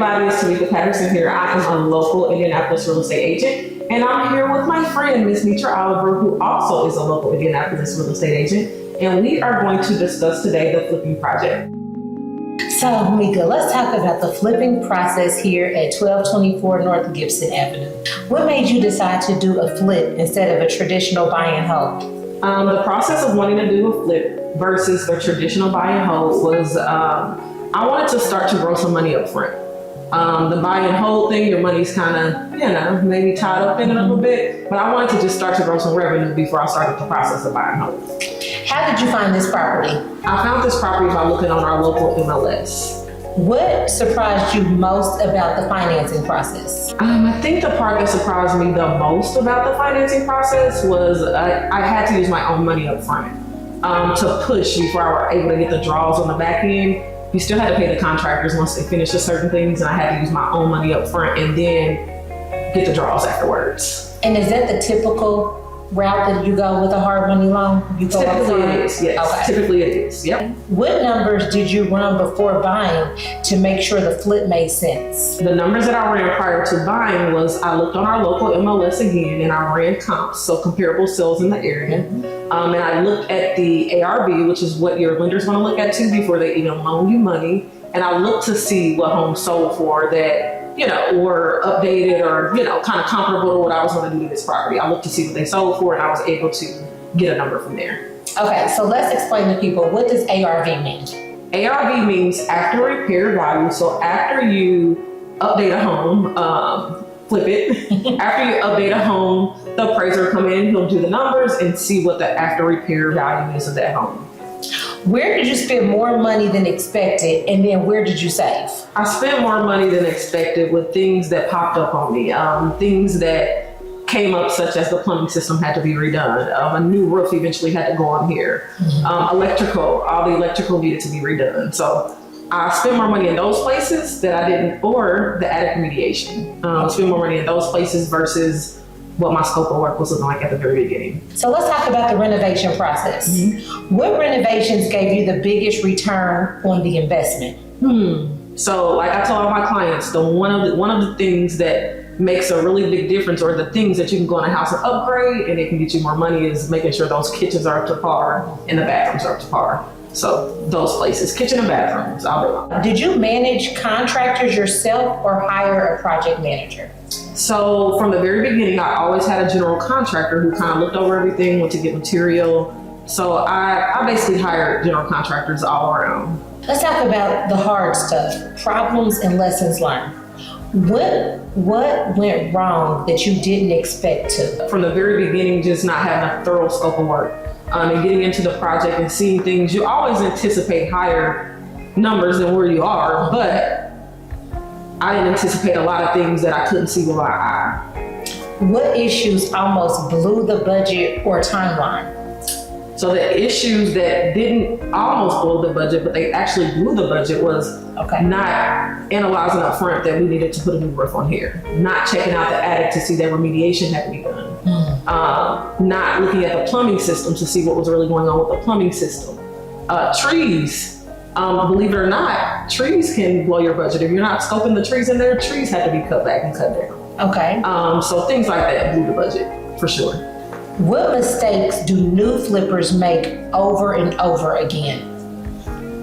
everybody, it's Tamika Patterson here. I am a local Indianapolis real estate agent, and I'm here with my friend, Miss Nitra Oliver, who also is a local Indianapolis real estate agent, and we are going to discuss today the flipping project. So, Mika, let's talk about the flipping process here at 1224 North Gibson Avenue. What made you decide to do a flip instead of a traditional buy and hold? The process of wanting to do a flip versus the traditional buy and hold was I wanted to start to grow some money up front. The buy and hold thing, your money's kind of, maybe tied up in it a little bit, but I wanted to just start to grow some revenue before I started the process of buy and hold. How did you find this property? I found this property by looking on our local MLS. What surprised you most about the financing process? I think the part that surprised me the most about the financing process was I had to use my own money up front to push before I were able to get the draws on the back end. You still had to pay the contractors once they finished certain things, and I had to use my own money up front and then get the draws afterwards. And is that the typical route that you go with a hard money loan? You go Typically it is, yes. Okay. Typically it is, yep. What numbers did you run before buying to make sure the flip made sense? The numbers that I ran prior to buying was I looked on our local MLS again, and I ran comps, so comparable sales in the area. And I looked at the ARV, which is what your lender's going to look at too before they even loan you money. And I looked to see what homes sold for that, were updated or, kind of comparable to what I was going to do to this property. I looked to see what they sold for, and I was able to get a number from there. Okay, so let's explain to people, what does ARV mean? ARV means after repair value. So after you update a home, flip it. After you update a home, the appraiser will come in, he'll do the numbers and see what the after repair value is of that home. Where did you spend more money than expected, and then where did you save? I spent more money than expected with things that popped up on me, things that came up, such as the plumbing system had to be redone. A new roof eventually had to go on here. Electrical, all the electrical needed to be redone. So I spent more money in those places that I didn't, or the attic remediation. Spend more money in those places versus what my scope of work was looking like at the very beginning. So let's talk about the renovation process. What renovations gave you the biggest return on the investment? So like I tell all my clients, one of the things that makes a really big difference, or the things that you can go in a house and upgrade and it can get you more money, is making sure those kitchens are up to par and the bathrooms are up to par. So those places, kitchen and bathrooms, I'll do. Did you manage contractors yourself or hire a project manager? So from the very beginning, I always had a general contractor who kind of looked over everything, went to get material. So I basically hired general contractors all around. Let's talk about the hard stuff, problems and lessons learned. What went wrong that you didn't expect to? From the very beginning, just not having a thorough scope of work and getting into the project and seeing things. You always anticipate higher numbers than where you are, but I didn't anticipate a lot of things that I couldn't see with my eye. What issues almost blew the budget or timeline? So the issues that didn't almost blow the budget, but they actually blew the budget, was not analyzing up front that we needed to put a new roof on here, not checking out the attic to see that remediation had to be done, not looking at the plumbing system to see what was really going on with the plumbing system. Trees. Believe it or not, trees can blow your budget. If you're not scoping the trees in there, trees have to be cut back and cut down. Okay. So things like that blew the budget, for sure. What mistakes do new flippers make over and over again?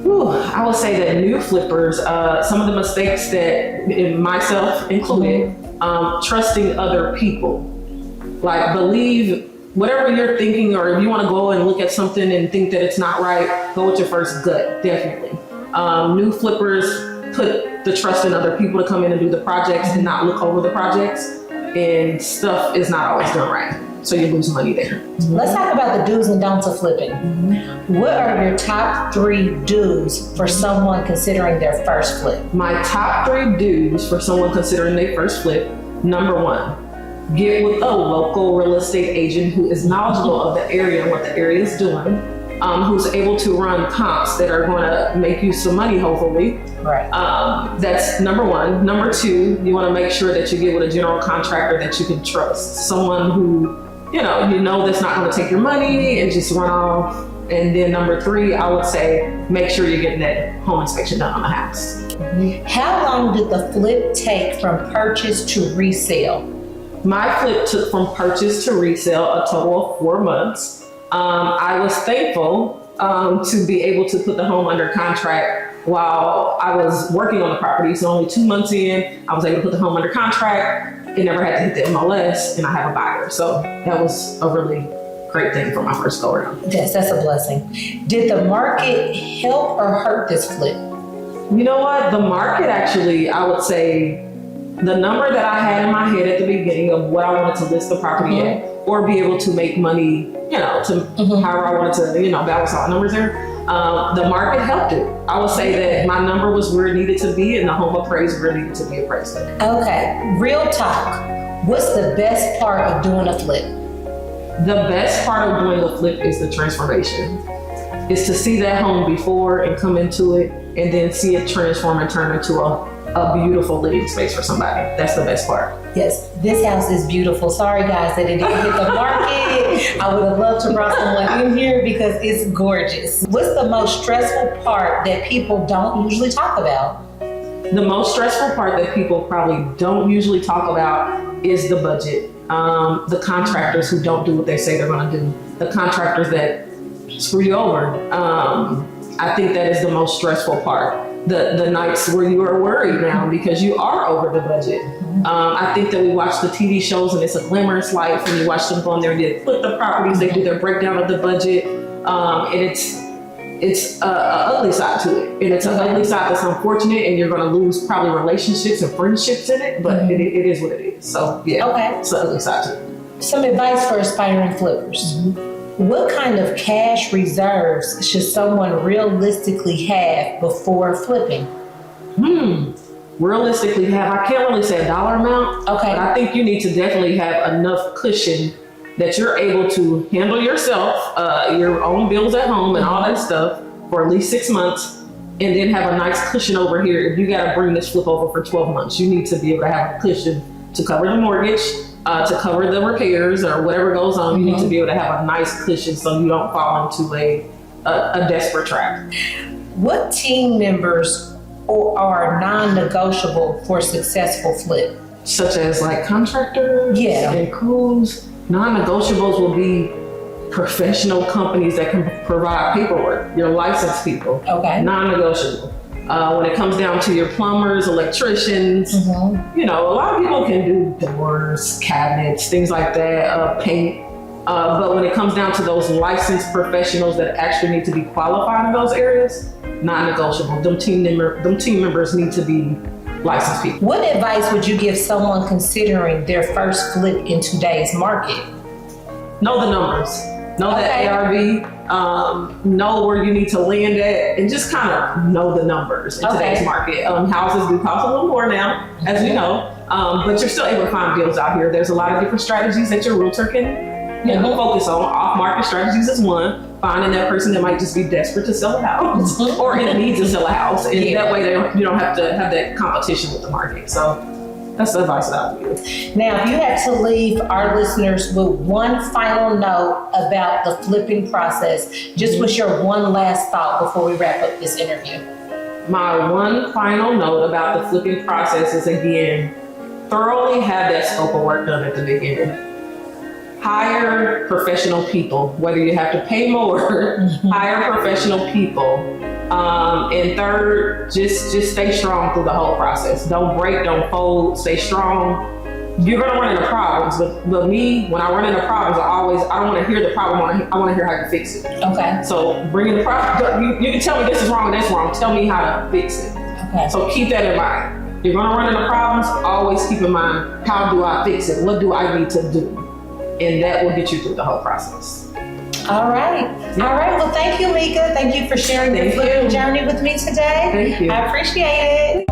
I would say that new flippers, some of the mistakes that, myself included, trusting other people. Like, believe whatever you're thinking, or if you want to go and look at something and think that it's not right, go with your first gut, definitely. New flippers put the trust in other people to come in and do the projects and not look over the projects, and stuff is not always done right. So you lose money there. Let's talk about the do's and don'ts of flipping. What are your top 3 do's for someone considering their first flip? My top 3 do's for someone considering their first flip: number 1, get with a local real estate agent who is knowledgeable of the area and what the area is doing, who's able to run comps that are going to make you some money, hopefully. Right. That's number 1. Number 2, you want to make sure that you get with a general contractor that you can trust, someone who you know that's not going to take your money and just run off And then number 3, I would say make sure you're getting that home inspection done on the house. How long did the flip take from purchase to resale? My flip took from purchase to resale a total of 4 months. I was thankful to be able to put the home under contract while I was working on the property. So only 2 months in, I was able to put the home under contract. It never had to hit the MLS, and I have a buyer. So that was a really great thing for my first go around. Yes, that's a blessing. Did the market help or hurt this flip? You know what? The market actually, I would say, the number that I had in my head at the beginning of what I wanted to list the property at, or be able to make money, however I wanted to, balance all numbers there. The market helped it. I would say that my number was where it needed to be, and the home appraised where it needed to be appraised at. Okay, real talk. What's the best part of doing a flip? The best part of doing a flip is the transformation. Is to see that home before and come into it, and then see it transform and turn into a beautiful living space for somebody. That's the best part. Yes, this house is beautiful. Sorry guys that it didn't hit the market. I would have loved to bring someone in here because it's gorgeous. What's the most stressful part that people don't usually talk about? The most stressful part that people probably don't usually talk about is the budget. The contractors who don't do what they say they're going to do. The contractors that screw you over. I think that is the most stressful part. The nights where you are worried now because you are over the budget. I think that we watch the TV shows and it's a glamorous life, and you watch them go in there and they flip the properties, they do their breakdown of the budget, and it's an ugly side to it. And it's an ugly side that's unfortunate, and you're going to lose probably relationships and friendships in it, but it is what it is. So yeah, okay. It's an ugly side to it. Some advice for aspiring flippers. What kind of cash reserves should someone realistically have before flipping? Realistically have, I can't really say a dollar amount, okay, but I think you need to definitely have enough cushion that you're able to handle yourself, your own bills at home and all that stuff for at least 6 months, and then have a nice cushion over here. If you got to bring this flip over for 12 months, you need to be able to have a cushion to cover the mortgage, to cover the repairs or whatever goes on. You need to be able to have a nice cushion so you don't fall into a desperate trap. What team members are non-negotiable for a successful flip? Such as like contractors and crews. Non-negotiables will be professional companies that can provide paperwork, your licensed people. Okay. Non-negotiable. When it comes down to your plumbers, electricians, a lot of people can do doors, cabinets, things like that, paint. But when it comes down to those licensed professionals that actually need to be qualified in those areas, non-negotiable. Them team members need to be licensed people. What advice would you give someone considering their first flip in today's market? Know the numbers. Know that ARV, know where you need to land at, and just kind of know the numbers in today's market. Houses do cost a little more now, as we know, but you're still able to find deals out here. There's a lot of different strategies that your realtor can focus on. Off-market strategies is one. Finding that person that might just be desperate to sell a house or in need to sell a house, and that way you don't have to have that competition with the market. So that's the advice that I would give. Now, if you had to leave our listeners with one final note about the flipping process, just what's your one last thought before we wrap up this interview? My one final note about the flipping process is, again, thoroughly have that scope of work done at the beginning. Hire professional people, whether you have to pay more, hire professional people. And third, just stay strong through the whole process. Don't break, don't fold, stay strong. You're gonna run into problems, but me, when I run into problems, I don't wanna hear the problem, I wanna hear how you fix it. Okay. So bring in the problem, you can tell me this is wrong and that's wrong, tell me how to fix it. Okay. So keep that in mind. You're gonna run into problems, always keep in mind, how do I fix it? What do I need to do? And that will get you through the whole process. All right. Yeah. All right. Well, thank you, Mika. Thank you for sharing your flipping journey with me today. Thank you. I appreciate it.